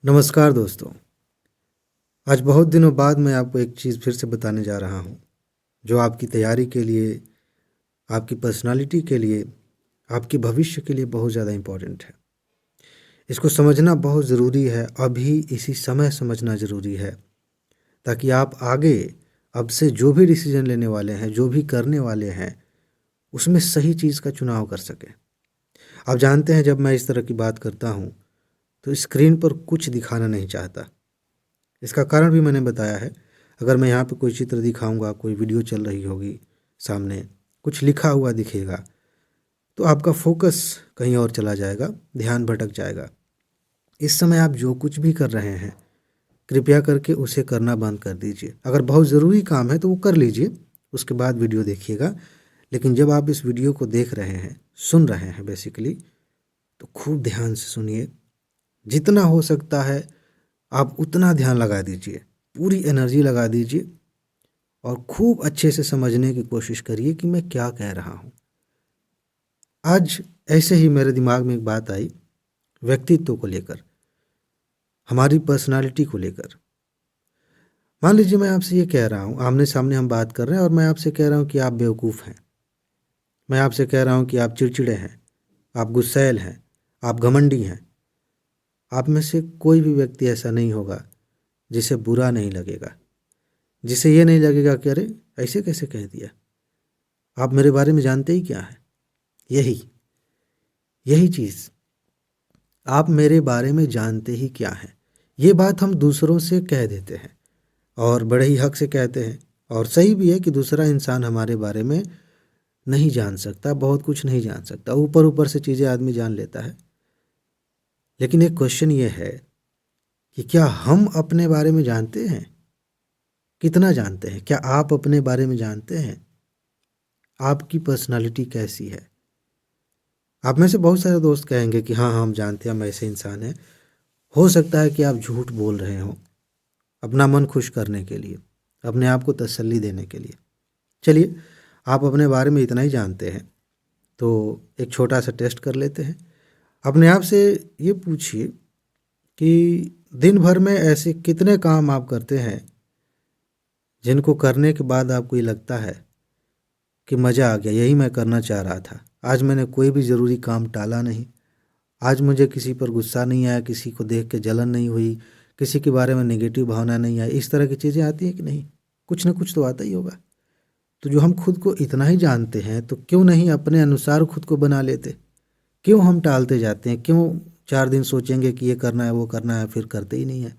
नमस्कार दोस्तों। आज बहुत दिनों बाद मैं आपको एक चीज़ फिर से बताने जा रहा हूँ, जो आपकी तैयारी के लिए, आपकी पर्सनालिटी के लिए, आपके भविष्य के लिए बहुत ज़्यादा इम्पोर्टेंट है। इसको समझना बहुत ज़रूरी है, अभी इसी समय समझना ज़रूरी है, ताकि आप आगे अब से जो भी डिसीज़न लेने वाले हैं, जो भी करने वाले हैं, उसमें सही चीज़ का चुनाव कर सकें। आप जानते हैं, जब मैं इस तरह की बात करता हूँ, तो स्क्रीन पर कुछ दिखाना नहीं चाहता। इसका कारण भी मैंने बताया है। अगर मैं यहाँ पे कोई चित्र दिखाऊंगा, कोई वीडियो चल रही होगी सामने, कुछ लिखा हुआ दिखेगा, तो आपका फोकस कहीं और चला जाएगा, ध्यान भटक जाएगा। इस समय आप जो कुछ भी कर रहे हैं, कृपया करके उसे करना बंद कर दीजिए। अगर बहुत ज़रूरी काम है तो वो कर लीजिए, उसके बाद वीडियो देखिएगा। लेकिन जब आप इस वीडियो को देख रहे हैं, सुन रहे हैं बेसिकली, तो खूब ध्यान से सुनिए। जितना हो सकता है आप उतना ध्यान लगा दीजिए, पूरी एनर्जी लगा दीजिए और खूब अच्छे से समझने की कोशिश करिए कि मैं क्या कह रहा हूँ। आज ऐसे ही मेरे दिमाग में एक बात आई, व्यक्तित्व को लेकर, हमारी पर्सनालिटी को लेकर। मान लीजिए मैं आपसे ये कह रहा हूँ, आमने सामने हम बात कर रहे हैं और मैं आपसे कह रहा हूँ कि आप बेवकूफ़ हैं। मैं आपसे कह रहा हूँ कि आप चिड़चिड़े हैं, आप गुस्सैल हैं, आप घमंडी हैं। आप में से कोई भी व्यक्ति ऐसा नहीं होगा जिसे बुरा नहीं लगेगा, जिसे ये नहीं लगेगा कि अरे ऐसे कैसे कह दिया। आप मेरे बारे में जानते ही क्या है? यही यही चीज़, आप मेरे बारे में जानते ही क्या है, ये बात हम दूसरों से कह देते हैं और बड़े ही हक से कहते हैं। और सही भी है कि दूसरा इंसान हमारे बारे में नहीं जान सकता, बहुत कुछ नहीं जान सकता, ऊपर ऊपर से चीज़ें आदमी जान लेता है। लेकिन एक क्वेश्चन ये है कि क्या हम अपने बारे में जानते हैं? कितना जानते हैं? क्या आप अपने बारे में जानते हैं? आपकी पर्सनालिटी कैसी है? आप में से बहुत सारे दोस्त कहेंगे कि हाँ हम जानते हैं, हम ऐसे इंसान हैं। हो सकता है कि आप झूठ बोल रहे हो अपना मन खुश करने के लिए, अपने आप को तसल्ली देने के लिए। चलिए, आप अपने बारे में इतना ही जानते हैं तो एक छोटा सा टेस्ट कर लेते हैं। अपने आप से ये पूछिए कि दिन भर में ऐसे कितने काम आप करते हैं जिनको करने के बाद आपको ये लगता है कि मज़ा आ गया, यही मैं करना चाह रहा था। आज मैंने कोई भी ज़रूरी काम टाला नहीं, आज मुझे किसी पर गुस्सा नहीं आया, किसी को देख के जलन नहीं हुई, किसी के बारे में नेगेटिव भावना नहीं आई। इस तरह की चीज़ें आती हैं कि नहीं? कुछ ना कुछ तो आता ही होगा। तो जो हम खुद को इतना ही जानते हैं, तो क्यों नहीं अपने अनुसार खुद को बना लेते? क्यों हम टालते जाते हैं? क्यों 4 दिन सोचेंगे कि ये करना है, वो करना है, फिर करते ही नहीं है?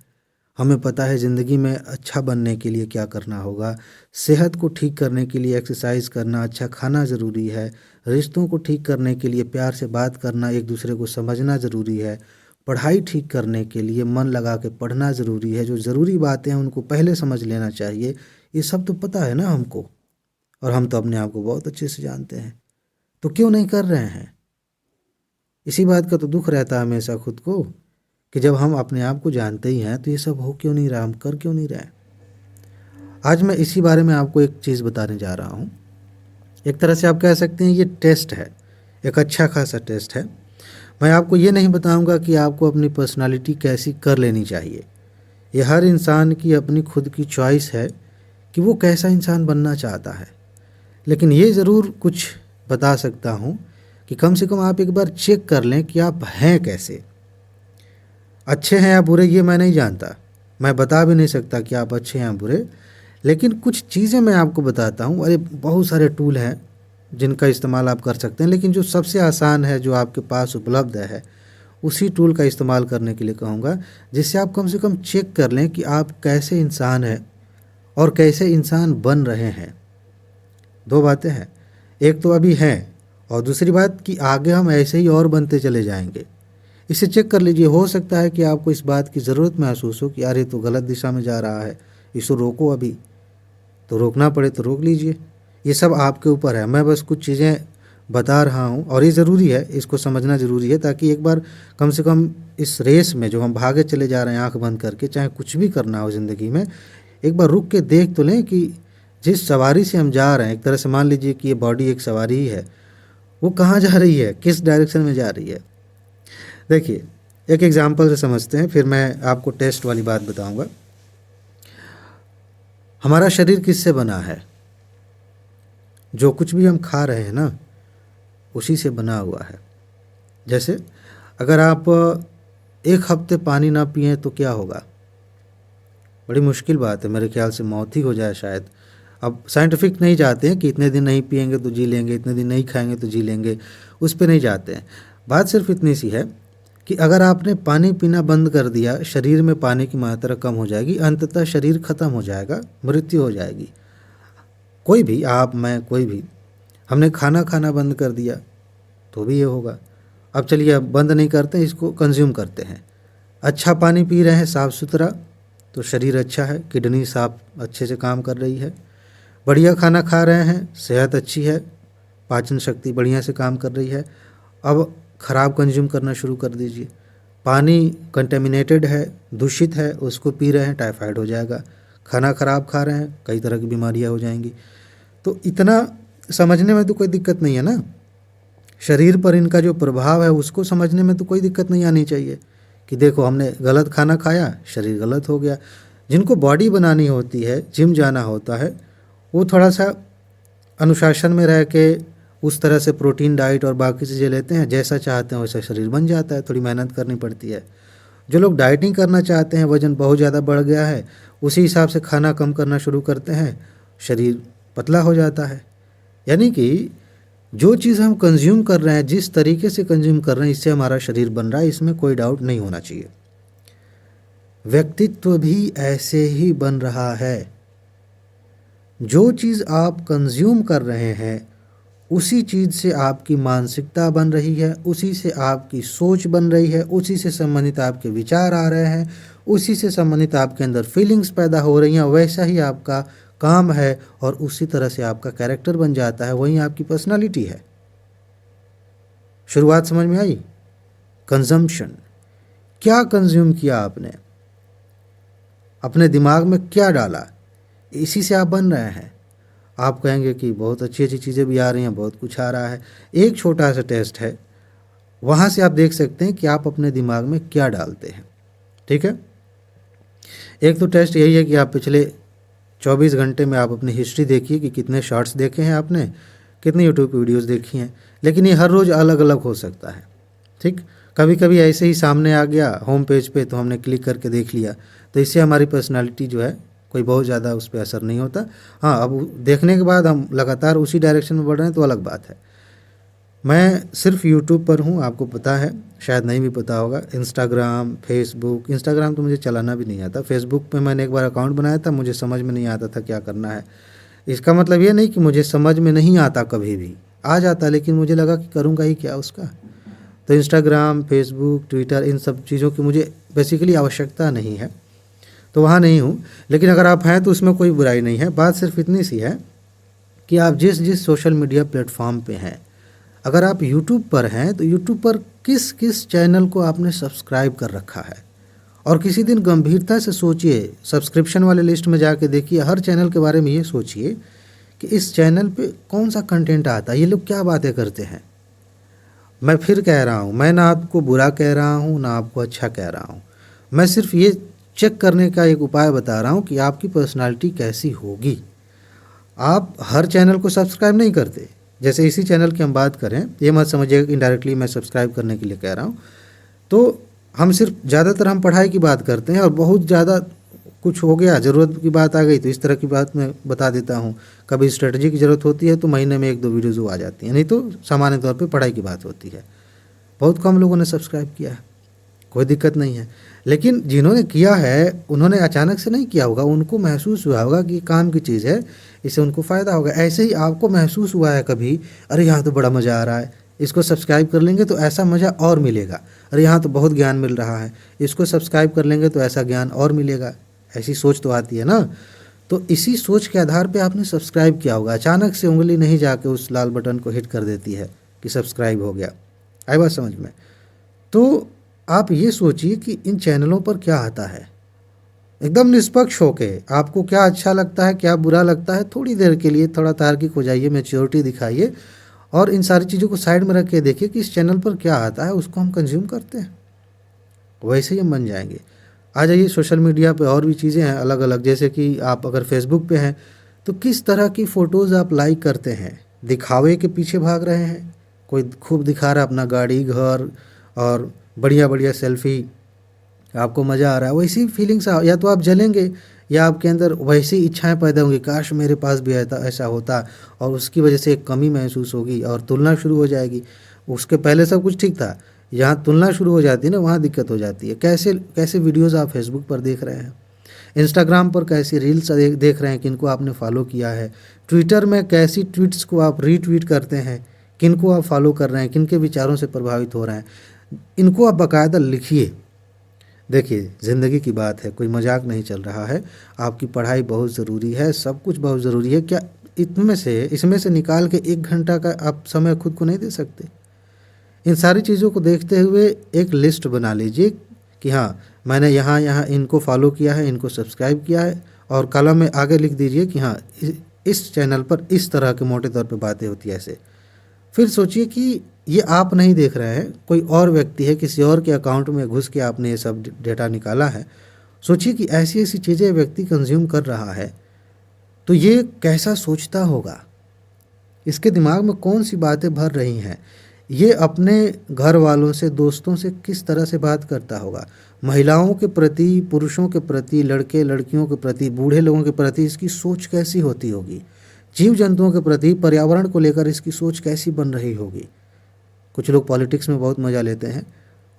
हमें पता है ज़िंदगी में अच्छा बनने के लिए क्या करना होगा। सेहत को ठीक करने के लिए एक्सरसाइज करना, अच्छा खाना ज़रूरी है। रिश्तों को ठीक करने के लिए प्यार से बात करना, एक दूसरे को समझना ज़रूरी है। पढ़ाई ठीक करने के लिए मन लगा के पढ़ना ज़रूरी है। जो ज़रूरी बातें हैं उनको पहले समझ लेना चाहिए। ये सब तो पता है ना हमको, और हम तो अपने आप को बहुत अच्छे से जानते हैं। तो क्यों नहीं कर रहे हैं? इसी बात का तो दुख रहता है हमेशा खुद को, कि जब हम अपने आप को जानते ही हैं तो ये सब हो क्यों नहीं रहा, हम कर क्यों नहीं रहे। आज मैं इसी बारे में आपको एक चीज़ बताने जा रहा हूँ। एक तरह से आप कह सकते हैं ये टेस्ट है, एक अच्छा खासा टेस्ट है। मैं आपको ये नहीं बताऊंगा कि आपको अपनी पर्सनालिटी कैसी कर लेनी चाहिए। ये हर इंसान की अपनी खुद की चॉइस है कि वो कैसा इंसान बनना चाहता है। लेकिन ये ज़रूर कुछ बता सकता हूँ कि कम से कम आप एक बार चेक कर लें कि आप हैं कैसे। अच्छे हैं या बुरे ये मैं नहीं जानता, मैं बता भी नहीं सकता कि आप अच्छे हैं या बुरे। लेकिन कुछ चीज़ें मैं आपको बताता हूँ। अरे बहुत सारे टूल हैं जिनका इस्तेमाल आप कर सकते हैं, लेकिन जो सबसे आसान है, जो आपके पास उपलब्ध है, उसी टूल का इस्तेमाल करने के लिए कहूँगा, जिससे आप कम से कम चेक कर लें कि आप कैसे इंसान हैं और कैसे इंसान बन रहे हैं। दो बातें हैं, एक तो अभी हैं और दूसरी बात कि आगे हम ऐसे ही और बनते चले जाएंगे। इसे चेक कर लीजिए। हो सकता है कि आपको इस बात की ज़रूरत महसूस हो कि यार ये तो गलत दिशा में जा रहा है, इसको रोको। अभी तो रोकना पड़े तो रोक लीजिए। ये सब आपके ऊपर है। मैं बस कुछ चीज़ें बता रहा हूँ और ये ज़रूरी है, इसको समझना ज़रूरी है, ताकि एक बार कम से कम इस रेस में जो हम भागे चले जा रहे हैं आँख बंद करके, चाहे कुछ भी करना हो ज़िंदगी में, एक बार रुक के देख तो लें कि जिस सवारी से हम जा रहे हैं, एक तरह से मान लीजिए कि ये बॉडी एक सवारी ही है, वो कहाँ जा रही है, किस डायरेक्शन में जा रही है। देखिए, एक एग्जाम्पल से समझते हैं, फिर मैं आपको टेस्ट वाली बात बताऊंगा। हमारा शरीर किससे बना है? जो कुछ भी हम खा रहे हैं ना, उसी से बना हुआ है। जैसे अगर आप एक हफ्ते पानी ना पिएं तो क्या होगा? बड़ी मुश्किल बात है, मेरे ख्याल से मौत ही हो जाए शायद। अब साइंटिफिक नहीं जाते हैं कि इतने दिन नहीं पिएंगे तो जी लेंगे, इतने दिन नहीं खाएंगे तो जी लेंगे, उस पर नहीं जाते हैं। बात सिर्फ इतनी सी है कि अगर आपने पानी पीना बंद कर दिया, शरीर में पानी की मात्रा कम हो जाएगी, अंततः शरीर खत्म हो जाएगा, मृत्यु हो जाएगी। कोई भी, आप, मैं, कोई भी, हमने खाना खाना बंद कर दिया तो भी ये होगा। अब चलिए, अब बंद नहीं करते हैं, इसको कंज्यूम करते हैं। अच्छा पानी पी रहे हैं, साफ़ सुथरा, तो शरीर अच्छा है, किडनी साफ अच्छे से काम कर रही है। बढ़िया खाना खा रहे हैं, सेहत अच्छी है, पाचन शक्ति बढ़िया से काम कर रही है। अब ख़राब कंज्यूम करना शुरू कर दीजिए। पानी कंटेमिनेटेड है, दूषित है, उसको पी रहे हैं, टाइफाइड हो जाएगा। खाना ख़राब खा रहे हैं, कई तरह की बीमारियां हो जाएंगी। तो इतना समझने में तो कोई दिक्कत नहीं है ना। शरीर पर इनका जो प्रभाव है उसको समझने में तो कोई दिक्कत नहीं आनी चाहिए कि देखो हमने गलत खाना खाया, शरीर गलत हो गया। जिनको बॉडी बनानी होती है, जिम जाना होता है, वो थोड़ा सा अनुशासन में रह के उस तरह से प्रोटीन डाइट और बाकी चीज़ें लेते हैं, जैसा चाहते हैं वैसा शरीर बन जाता है। थोड़ी मेहनत करनी पड़ती है। जो लोग डाइटिंग करना चाहते हैं, वज़न बहुत ज़्यादा बढ़ गया है, उसी हिसाब से खाना कम करना शुरू करते हैं, शरीर पतला हो जाता है। यानी कि जो चीज़ हम कंज्यूम कर रहे हैं, जिस तरीके से कंज्यूम कर रहे हैं, इससे हमारा शरीर बन रहा है, इसमें कोई डाउट नहीं होना चाहिए। व्यक्तित्व भी ऐसे ही बन रहा है। जो चीज़ आप कंज्यूम कर रहे हैं, उसी चीज़ से आपकी मानसिकता बन रही है, उसी से आपकी सोच बन रही है, उसी से संबंधित आपके विचार आ रहे हैं, उसी से संबंधित आपके अंदर फीलिंग्स पैदा हो रही हैं। वैसा ही आपका काम है और उसी तरह से आपका कैरेक्टर बन जाता है, वही आपकी पर्सनालिटी है। शुरुआत समझ में आई? कंजम्पशन, क्या कंज्यूम किया आपने, अपने दिमाग में क्या डाला, इसी से आप बन रहे हैं। आप कहेंगे कि बहुत अच्छी अच्छी चीज़ें भी आ रही हैं, बहुत कुछ आ रहा है। एक छोटा सा टेस्ट है, वहाँ से आप देख सकते हैं कि आप अपने दिमाग में क्या डालते हैं। ठीक है, एक तो टेस्ट यही है कि आप पिछले 24 घंटे में आप अपनी हिस्ट्री देखिए कि कितने शॉर्ट्स देखे हैं आपने, कितनी यूट्यूब वीडियोस देखी हैं। लेकिन ये हर रोज़ अलग अलग हो सकता है। ठीक, कभी कभी ऐसे ही सामने आ गया होम पेज पे, तो हमने क्लिक करके देख लिया, तो इससे हमारी पर्सनालिटी जो है कोई बहुत ज़्यादा उस पर असर नहीं होता। हाँ, अब देखने के बाद हम लगातार उसी डायरेक्शन में बढ़ रहे हैं तो अलग बात है। मैं सिर्फ यूट्यूब पर हूँ, आपको पता है, शायद नहीं भी पता होगा। इंस्टाग्राम, फेसबुक, इंस्टाग्राम तो मुझे चलाना भी नहीं आता। फेसबुक पे मैंने एक बार अकाउंट बनाया था, मुझे समझ में नहीं आता था क्या करना है। इसका मतलब ये नहीं कि मुझे समझ में नहीं आता, कभी भी आ जाता, लेकिन मुझे लगा कि करूँगा ही क्या उसका। तो इंस्टाग्राम, फेसबुक, ट्विटर, इन सब चीज़ों की मुझे बेसिकली आवश्यकता नहीं है, तो वहाँ नहीं हूँ। लेकिन अगर आप हैं तो उसमें कोई बुराई नहीं है। बात सिर्फ इतनी सी है कि आप जिस जिस सोशल मीडिया प्लेटफॉर्म पे हैं, अगर आप यूट्यूब पर हैं तो यूट्यूब पर किस किस चैनल को आपने सब्सक्राइब कर रखा है। और किसी दिन गंभीरता से सोचिए, सब्सक्रिप्शन वाले लिस्ट में जाके देखिए, हर चैनल के बारे में ये सोचिए कि इस चैनल पे कौन सा कंटेंट आता है, ये लोग क्या बातें करते हैं। मैं फिर कह रहा हूँ, मैं ना आपको बुरा कह रहा हूँ ना आपको अच्छा कह रहा हूँ, मैं सिर्फ ये चेक करने का एक उपाय बता रहा हूँ कि आपकी पर्सनालिटी कैसी होगी। आप हर चैनल को सब्सक्राइब नहीं करते। जैसे इसी चैनल की हम बात करें, ये मत समझिए इनडायरेक्टली मैं सब्सक्राइब करने के लिए कह रहा हूँ। तो हम सिर्फ ज़्यादातर हम पढ़ाई की बात करते हैं, और बहुत ज़्यादा कुछ हो गया, ज़रूरत की बात आ गई तो इस तरह की बात मैं बता देता हूँ। कभी स्ट्रेटजी की ज़रूरत होती है तो महीने में 1-2 वीडियोज़ वो आ जाती हैं, नहीं तो सामान्य तौर पे पढ़ाई की बात होती है। बहुत कम लोगों ने सब्सक्राइब किया है, कोई दिक्कत नहीं है। लेकिन जिन्होंने किया है उन्होंने अचानक से नहीं किया होगा, उनको महसूस हुआ होगा कि काम की चीज़ है, इससे उनको फ़ायदा होगा। ऐसे ही आपको महसूस हुआ है कभी, अरे यहाँ तो बड़ा मज़ा आ रहा है, इसको सब्सक्राइब कर लेंगे तो ऐसा मज़ा और मिलेगा, अरे यहाँ तो बहुत ज्ञान मिल रहा है, इसको सब्सक्राइब कर लेंगे तो ऐसा ज्ञान और मिलेगा। ऐसी सोच तो आती है ना। तो इसी सोच के आधार पे आपने सब्सक्राइब किया होगा। अचानक से उंगली नहीं जाके उस लाल बटन को हिट कर देती है कि सब्सक्राइब हो गया। आई बात समझ में? तो आप ये सोचिए कि इन चैनलों पर क्या आता है, एकदम निष्पक्ष होके आपको क्या अच्छा लगता है, क्या बुरा लगता है, थोड़ी देर के लिए थोड़ा तार्किक हो जाइए, मैच्योरिटी दिखाइए, और इन सारी चीज़ों को साइड में रख के देखिए कि इस चैनल पर क्या आता है, उसको हम कंज्यूम करते हैं। वैसे ही हम बन जाएंगे। आ जाइए सोशल मीडिया पे और भी चीज़ें हैं अलग अलग, जैसे कि आप अगर फेसबुक पे हैं तो किस तरह की फ़ोटोज़ आप लाइक करते हैं? दिखावे के पीछे भाग रहे हैं, कोई खूब दिखा रहा है अपना गाड़ी घर और बढ़िया बढ़िया सेल्फी, आपको मज़ा आ रहा है, वैसी फीलिंग्स या तो आप जलेंगे या आपके अंदर वैसी इच्छाएं पैदा होंगी, काश मेरे पास भी ऐसा होता, और उसकी वजह से एक कमी महसूस होगी और तुलना शुरू हो जाएगी। उसके पहले सब कुछ ठीक था, यहाँ तुलना शुरू हो जाती है ना, वहाँ दिक्कत हो जाती है। कैसे कैसे वीडियोज़ आप फेसबुक पर देख रहे हैं, इंस्टाग्राम पर कैसी रील्स देख रहे हैं, किनको आपने फॉलो किया है, ट्विटर में कैसी ट्वीट्स को आप रीट्वीट करते हैं, किनको आप फॉलो कर रहे हैं, किनके विचारों से प्रभावित हो रहे हैं, इनको आप बाकायदा लिखिए। देखिए ज़िंदगी की बात है, कोई मजाक नहीं चल रहा है। आपकी पढ़ाई बहुत ज़रूरी है, सब कुछ बहुत ज़रूरी है। क्या इसमें से निकाल के 1 घंटा का आप समय खुद को नहीं दे सकते? इन सारी चीज़ों को देखते हुए एक लिस्ट बना लीजिए कि हाँ, मैंने यहाँ यहाँ इनको फॉलो किया है, इनको सब्सक्राइब किया है, और कॉलम में आगे लिख दीजिए कि हाँ, इस चैनल पर इस तरह के मोटे तौर पे बातें होती है ऐसे। फिर सोचिए कि ये आप नहीं देख रहे हैं, कोई और व्यक्ति है, किसी और के अकाउंट में घुस के आपने ये सब डेटा निकाला है। सोचिए कि ऐसी ऐसी चीज़ें व्यक्ति कंज्यूम कर रहा है, तो ये कैसा सोचता होगा, इसके दिमाग में कौन सी बातें भर रही हैं, ये अपने घर वालों से, दोस्तों से किस तरह से बात करता होगा, महिलाओं के प्रति, पुरुषों के प्रति, लड़के लड़कियों के प्रति, बूढ़े लोगों के प्रति इसकी सोच कैसी होती होगी, जीव जंतुओं के प्रति, पर्यावरण को लेकर इसकी सोच कैसी बन रही होगी। कुछ लोग पॉलिटिक्स में बहुत मज़ा लेते हैं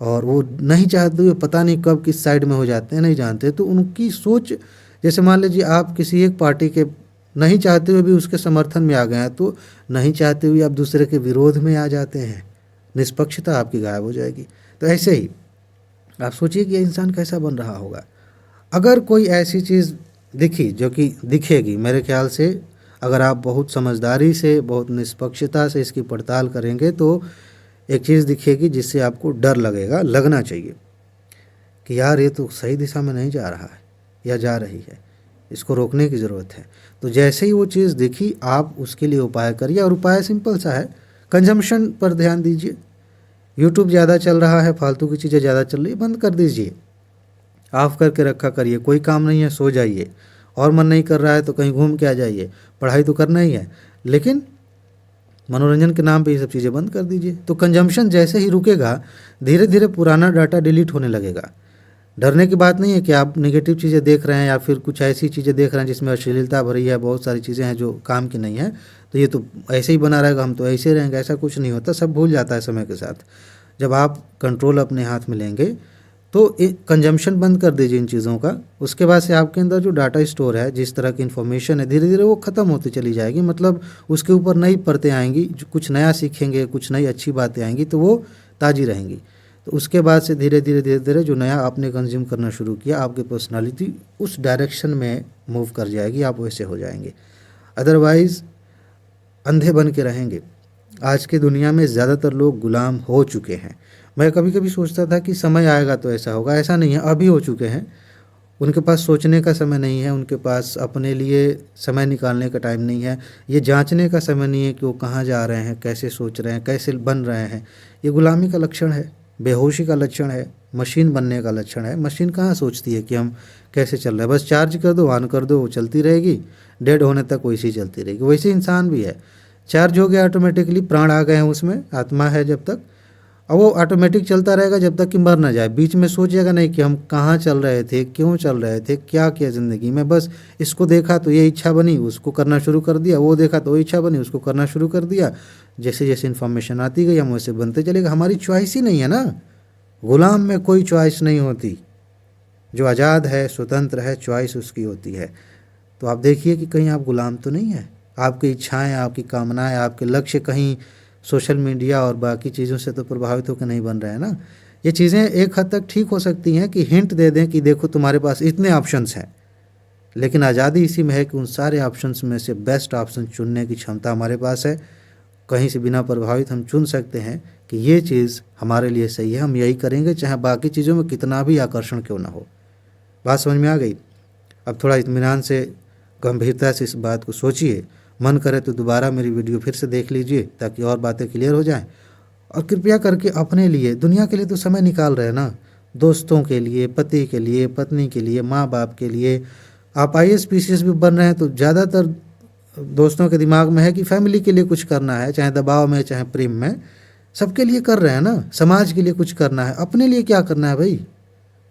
और वो नहीं चाहते हुए पता नहीं कब किस साइड में हो जाते हैं, नहीं जानते, तो उनकी सोच, जैसे मान लीजिए आप किसी एक पार्टी के नहीं चाहते हुए भी उसके समर्थन में आ गए हैं, तो नहीं चाहते हुए आप दूसरे के विरोध में आ जाते हैं, निष्पक्षता आपकी गायब हो जाएगी। तो ऐसे ही आप सोचिए कि ये इंसान कैसा बन रहा होगा। अगर कोई ऐसी चीज़ दिखी, जो कि दिखेगी, मेरे ख्याल से अगर आप बहुत समझदारी से, बहुत निष्पक्षता से इसकी पड़ताल करेंगे तो एक चीज़ दिखेगी जिससे आपको डर लगना चाहिए कि यार ये तो सही दिशा में नहीं जा रहा है या जा रही है, इसको रोकने की ज़रूरत है। तो जैसे ही वो चीज़ दिखी, आप उसके लिए उपाय करिए, और उपाय सिंपल सा है, कंजम्पशन पर ध्यान दीजिए। यूट्यूब ज़्यादा चल रहा है, फालतू की चीज़ें ज़्यादा चल रही है, बंद कर दीजिए, ऑफ करके रखा करिए। कोई काम नहीं है, सो जाइए, और मन नहीं कर रहा है तो कहीं घूम के आ जाइए, पढ़ाई तो करना ही है, लेकिन मनोरंजन के नाम पे ये सब चीज़ें बंद कर दीजिए। तो कंजम्पशन जैसे ही रुकेगा, धीरे धीरे पुराना डाटा डिलीट होने लगेगा। डरने की बात नहीं है कि आप नेगेटिव चीज़ें देख रहे हैं या फिर कुछ ऐसी चीज़ें देख रहे हैं जिसमें अश्लीलता भरी है, बहुत सारी चीज़ें हैं जो काम की नहीं है, तो ये तो ऐसे ही बना रहेगा, हम तो ऐसे रहेंगे, ऐसा कुछ नहीं होता, सब भूल जाता है समय के साथ। जब आप कंट्रोल अपने हाथ में लेंगे तो कंजम्पशन बंद कर दीजिए इन चीज़ों का। उसके बाद से आपके अंदर जो डाटा स्टोर है, जिस तरह की इन्फॉर्मेशन है, धीरे धीरे वो ख़त्म होती चली जाएगी। मतलब उसके ऊपर नई परतें आएंगी, जो कुछ नया सीखेंगे, कुछ नई अच्छी बातें आएंगी तो वो ताज़ी रहेंगी। तो उसके बाद से धीरे धीरे जो नया आपने कंज्यूम करना शुरू किया, आपकी पर्सनालिटी उस डायरेक्शन में मूव कर जाएगी, आप वैसे हो जाएंगे। अदरवाइज़ अंधे बन के रहेंगे। आज की दुनिया में ज़्यादातर लोग गुलाम हो चुके हैं। मैं कभी कभी सोचता था कि समय आएगा तो ऐसा होगा, ऐसा नहीं है, अभी हो चुके हैं। उनके पास सोचने का समय नहीं है, उनके पास अपने लिए समय निकालने का टाइम नहीं है, ये जांचने का समय नहीं है कि वो कहाँ जा रहे हैं, कैसे सोच रहे हैं, कैसे बन रहे हैं। ये गुलामी का लक्षण है, बेहोशी का लक्षण है, मशीन बनने का लक्षण है। मशीन कहाँ सोचती है कि हम कैसे चल रहे हैं, बस चार्ज कर दो, ऑन कर दो, वो चलती रहेगी, डेड होने तक वैसे ही चलती रहेगी। वैसे इंसान भी है, चार्ज हो गया ऑटोमेटिकली, प्राण आ गए हैं उसमें, आत्मा है जब तक, और वो ऑटोमेटिक चलता रहेगा जब तक कि मर ना जाए। बीच में सोचेगा नहीं कि हम कहाँ चल रहे थे, क्यों चल रहे थे, क्या किया ज़िंदगी में। बस इसको देखा तो ये इच्छा बनी, उसको करना शुरू कर दिया, वो देखा तो वो इच्छा बनी, उसको करना शुरू कर दिया। जैसे जैसे इन्फॉर्मेशन आती गई हम वैसे बनते चलेगा। हमारी चॉइस ही नहीं है ना, गुलाम में कोई चॉइस नहीं होती। जो आज़ाद है, स्वतंत्र है, चॉइस उसकी होती है। तो आप देखिए कि कहीं आप गुलाम तो नहीं है। आपकी इच्छाएं, आपकी कामनाएं, आपके लक्ष्य कहीं सोशल मीडिया और बाकी चीज़ों से तो प्रभावित होकर नहीं बन रहे हैं ना। ये चीज़ें एक हद तक ठीक हो सकती हैं कि हिंट दे दें कि देखो तुम्हारे पास इतने ऑप्शंस हैं, लेकिन आज़ादी इसी में है कि उन सारे ऑप्शंस में से बेस्ट ऑप्शन चुनने की क्षमता हमारे पास है। कहीं से बिना प्रभावित हम चुन सकते हैं कि ये चीज़ हमारे लिए सही है, हम यही करेंगे, चाहे बाकी चीज़ों में कितना भी आकर्षण क्यों ना हो। बात समझ में आ गई? अब थोड़ा इत्मीनान से, गंभीरता से इस बात को सोचिए। मन करे तो दोबारा मेरी वीडियो फिर से देख लीजिए ताकि और बातें क्लियर हो जाएं। और कृपया करके अपने लिए, दुनिया के लिए तो समय निकाल रहे हैं ना, दोस्तों के लिए, पति के लिए, पत्नी के लिए, माँ बाप के लिए। आप IAS PCS भी बन रहे हैं तो ज़्यादातर दोस्तों के दिमाग में है कि फैमिली के लिए कुछ करना है, चाहे दबाव में चाहे प्रेम में, सबके लिए कर रहे हैं ना। समाज के लिए कुछ करना है, अपने लिए क्या करना है भाई?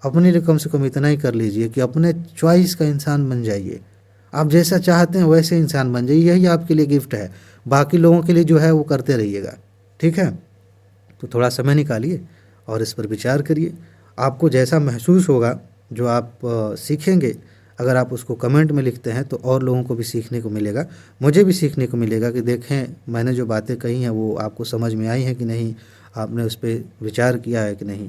अपने लिए कम से कम इतना ही कर लीजिए कि अपने चॉइस का इंसान बन जाइए। आप जैसा चाहते हैं वैसे इंसान बन जाइए, यही आपके लिए गिफ्ट है। बाकी लोगों के लिए जो है वो करते रहिएगा, ठीक है? तो थोड़ा समय निकालिए और इस पर विचार करिए। आपको जैसा महसूस होगा, जो आप सीखेंगे, अगर आप उसको कमेंट में लिखते हैं तो और लोगों को भी सीखने को मिलेगा, मुझे भी सीखने को मिलेगा कि देखें मैंने जो बातें कही हैं वो आपको समझ में आई हैं कि नहीं, आपने उस पर विचार किया है कि नहीं,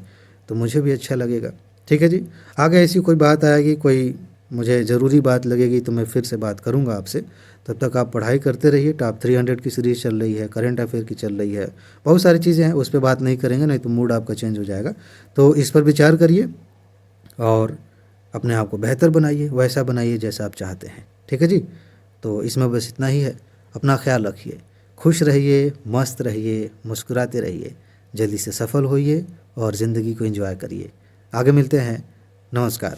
तो मुझे भी अच्छा लगेगा। ठीक है जी। आगे ऐसी कोई बात आएगी, कोई मुझे ज़रूरी बात लगेगी तो मैं फिर से बात करूंगा आपसे। तब तक आप पढ़ाई करते रहिए। टॉप 300 की सीरीज़ चल रही है, करंट अफेयर की चल रही है, बहुत सारी चीज़ें हैं, उस पर बात नहीं करेंगे, नहीं तो मूड आपका चेंज हो जाएगा। तो इस पर विचार करिए और अपने आप को बेहतर बनाइए, वैसा बनाइए जैसा आप चाहते हैं। ठीक है जी। तो इसमें बस इतना ही है। अपना ख्याल रखिए, खुश रहिए, मस्त रहिए, मुस्कुराते रहिए, जल्दी से सफल होइए और ज़िंदगी को एंजॉय करिए। आगे मिलते हैं। नमस्कार।